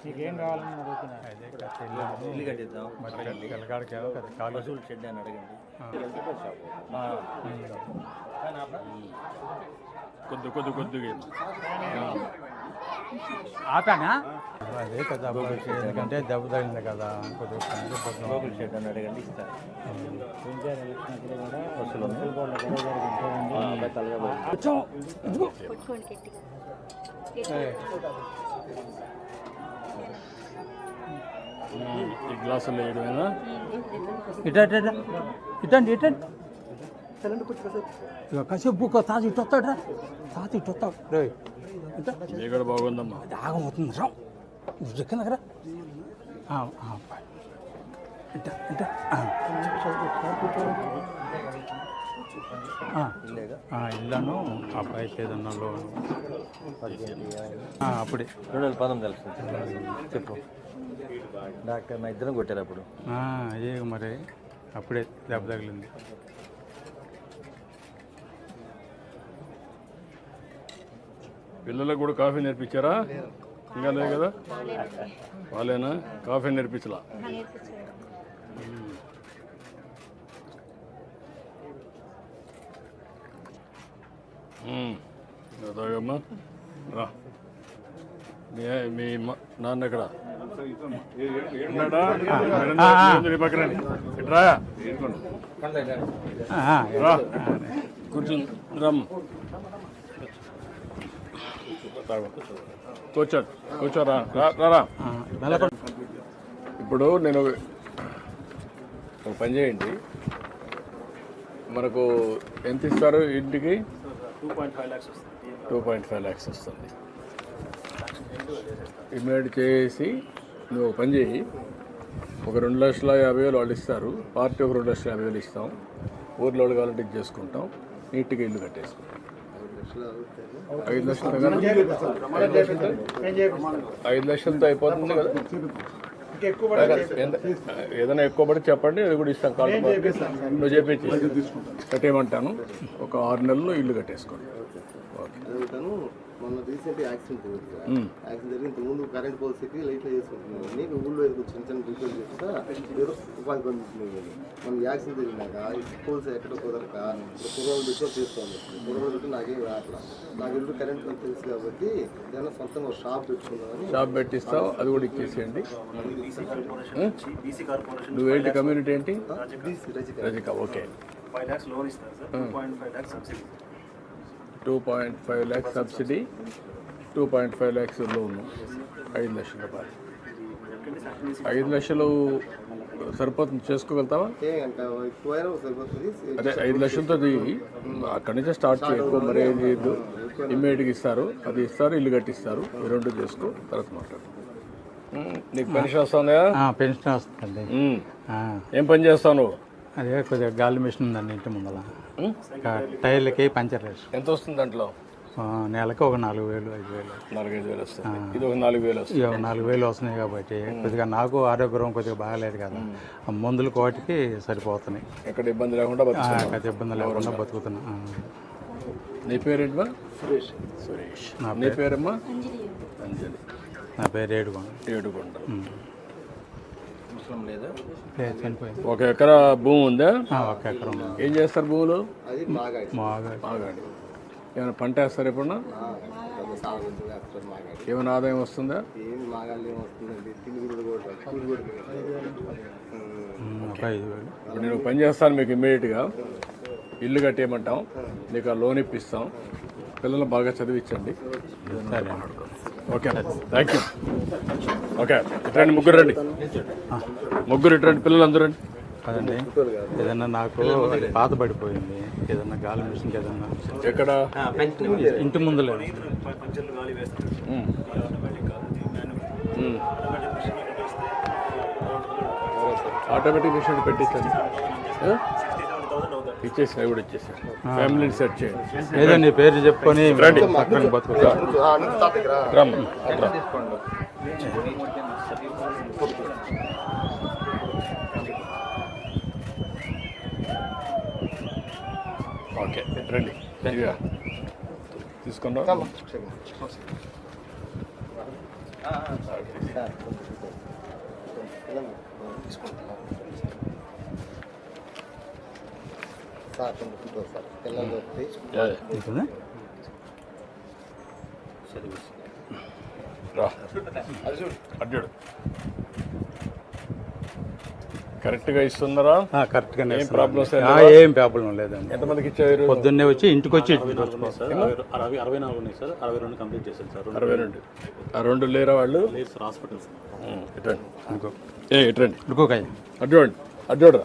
మీకేం కావాలని అడుగుతున్నారు? ఇల్లు కట్టిద్దాం పశువుల షెడ్ అని అడగండి. కొద్దిగా ఆపానా అదే కదా, ఎందుకంటే దెబ్బ తగిలింది కదా, కొద్దిగా షెడ్ అని అడగండి ఇస్తారు. ఈ గ్లాసులు వేయడమేనా? ఇటండి కాసేపు బుక్ తాత ఇటు వస్తాడు, తాత ఇటు వస్తాడు. ఇది కూడా బాగుందమ్మా. ఆగమవుతుంది రా దగ్గర ఇల్లను అబ్బాయికి ఏదన్నా లోన్ అప్పుడే 2019 చెప్పు. డాక్టర్ నా ఇద్దరం కొట్టారు అప్పుడు. అదే మరి అప్పుడే దెబ్బ తగిలింది. పిల్లలకు కూడా కాఫీ నేర్పించారా? ఇంకా లేదు కదా, వాళ్ళేనా కాఫీ నేర్పించలా? తాగమ్మా రా. మీ నాన్న ఎక్కడ పక్కన రా, కూర్చుని రమ్మ. కూర్చోరా. ఇప్పుడు నేను ఒక పని చేయండి, మనకు ఎంత ఇస్తారు ఇంటికి? 2.5 lakhs వస్తుంది. ఇమీడియట్ చేసి నువ్వు ఒక పని చేయి, ఒక 2,50,000 వాళ్ళు ఇస్తారు, పార్టీ ఒక 2,50,000 ఇస్తాం, ఊర్లో వాళ్ళు కావాలంటే ఇది చేసుకుంటాం, నీట్గా ఇల్లు కట్టేసుకుంటాం. 5 లక్షలతో అయిపోతుంది కదా. ఏదైనా ఎక్కువ పడి చెప్పండి, అది కూడా ఇస్తాం. కాల్ నువ్వు చెప్పేసి కట్టేయమంటాను. ఒక 6 నెలల్లో ఇల్లు కట్టేసుకోండి. మొన్న రీసెంట్ యాక్సిడెంట్ జరిగిన ముందు కరెంట్ పోల్స్కి లైట్లో చేసుకుంటున్నాను. ఊళ్ళో చిన్న చిన్న రిపేర్ చేస్తా ఏదో ఉపాధి పొందుతున్నాయి. మనం యాక్సిడెంట్ జరిగినాక పోల్స్ ఎక్కడ కుదరక కుర్రోళ్ళు పెట్టి చేసుకోవాలి. కుర్రోళ్ళు పెట్టి నాకేం రావట్లా. నాకు ఎప్పుడు కరెంట్ పని తెలుసు కాబట్టి ఏదైనా సొంతంగా ఒక షాప్ పెట్టుకున్నామని. షాప్ పెట్టిస్తావు, అది కూడా ఇచ్చేసేయండి. నువ్వేంటి కమ్యూనిటీ ఏంటి? రజిక. ఓకే. 5 lakhs లోన్ ఇస్తారు sir. 2.5 lakhs subsidy. 2.5 lakhs subsidy, 2.5 lakhs లోను. 5 లక్షల రూపాయలు. 5 లక్షలు సరిపోతుంది, చేసుకోగలుగుతావా? అదే 5 లక్షలతో అక్కడి నుంచే స్టార్ట్ చేయకు. మరి ఏది ఇమ్మీడియట్గా ఇస్తారు, అది ఇస్తారు, ఇల్లు కట్టిస్తారు. ఈ 2 చేసుకో, తర్వాత మాట్లాడు. నీకు పెన్షన్ వస్తుందా? పెన్షన్ వస్తుంది. ఏం పని చేస్తావు నువ్వు? అదే కొద్దిగా గాలి మిషన్ ఉందండి ఇంటి ముందర, టైర్లకి పంచర్ వేసి. ఎంత వస్తుంది దాంట్లో? నెలకు ఒక 4,000, 5,000. 4-5 వేలు వస్తుంది. ఇది ఒక 4,000 వస్తుంది. 4,000 వస్తున్నాయి కాబట్టి కొద్దిగా నాకు ఆరోగ్యం కొద్దిగా బాగాలేదు కదా, మందులు కోటికి సరిపోతున్నాయి. ఎక్కడ ఇబ్బంది లేకుండా ఇబ్బంది లేకుండా బతుకుతున్నా. నీ పేరేంటమ్మా? సురేష్. నీ పేరమ్మా? అంజలి. నా పేరు ఏడుకొండ. చనిపోయింది. 1 ఎకరా భూమి ఉందా? 1 ఎకరం. ఏం చేస్తారు భూములు? మాగాడి. ఏమైనా పంట వేస్తారు ఎప్పుడన్నా? ఏమైనా ఆదాయం వస్తుందా? ఒక 5,000. ఇప్పుడు నేను పని చేస్తాను, మీకు ఇమ్మీడియట్గా ఇల్లు కట్టేయమంటాం, నీకు ఆ లోన్ ఇప్పిస్తాం, పిల్లలు బాగా చదివించండి. Okay, thank you. ఓకే, ఇట్రండి, ముగ్గురు రండి. ఇట్రండి, పిల్లలు అందరూ రండి. అదండి, ఏదన్నా నాకు పాత పడిపోయింది, ఏదన్నా గాలి మిషన్కి ఏదన్నా. ఎక్కడ? ఇంటి ముందు లేదు. ఆటోమేటిక్ మిషన్ పెట్టించండి. ఇచ్చేసి అవి కూడా ఇచ్చేసారు. ఫ్యామిలీని సెట్ చేయండి. ఏదో నీ పేరు చెప్పుకొని పక్కన బతుకుతా. ఓకే, రండి. తీసుకున్నా సార్ కొంచెం సార్ పిల్లలు వస్తే తీసుకుందా? రా అడ్డాడు కరెక్ట్గా ఇస్తున్నారా? కరెక్ట్గానే ఏం ప్రాబ్లమ్స్ ఏం ప్రాబ్లం లేదండి. ఎంతమందికి ఇచ్చారు? పొద్దున్నే వచ్చి ఇంటికి వచ్చి 64 ఉన్నాయి సార్, 62 కంప్లీట్ చేశాను సార్. 62. ఆ 2 లేరా వాళ్ళు? లేదు సార్, హాస్పిటల్స్. ఇటండి ఇంకో ఇటండి ఇంకొక అడ్డోడు అడ్డోడు